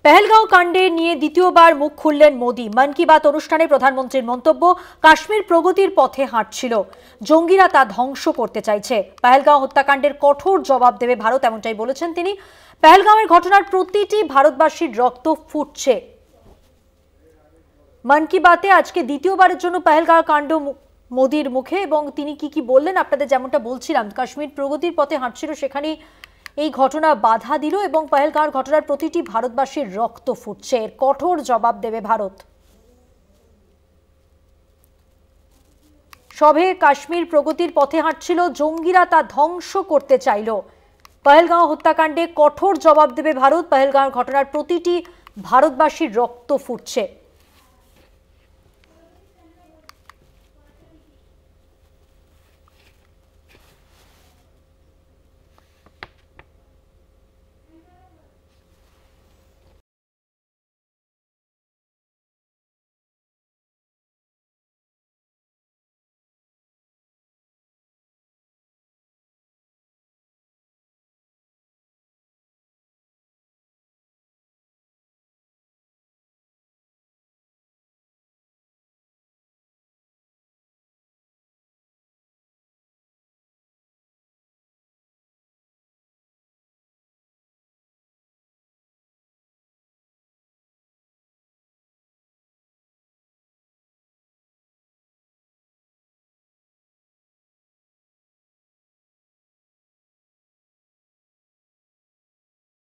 पहलगांव कांडे निये द्वितीयबार मुख खुललेन मोदी। मन की बात अनुष्ठाने प्रधानमंत्रीर मंतब्य, काश्मीर प्रगतिर पथे हाँटछिलो, जंगीरा ता ध्वंस करते चाइछे। पहलगांव हत्याकांडेर कठोर जवाब देবে भारत, एमनटाई बोलेছেন তিনি। पहलगांवेर घटनार प्रतिटी भारतबासीर रक्त फुटছে। मन की बाते आजके द्वितीयबारेर जोन्नो पहलगांव कांड मोदीर मुखे এবং তিনি কি বললেন আপনাদের যেমনটা বলছিলাম, কাশ্মীর প্রগতির পথে হাঁটছিল, সেখানে এই ঘটনা বাধা দিল এবং পহেলগাঁওর ঘটনার প্রতিটি ভারতবাসীর রক্ত ফুটছে। এর কঠোর জবাব দেবে ভারত। সবে কাশ্মীর প্রগতির পথে হাঁটছিল, জঙ্গিরা তা ধ্বংস করতে চাইল। পহেলগাঁও হত্যাকাণ্ডে কঠোর জবাব দেবে ভারত। পহেলগাঁওর ঘটনার প্রতিটি ভারতবাসীর রক্ত ফুটছে।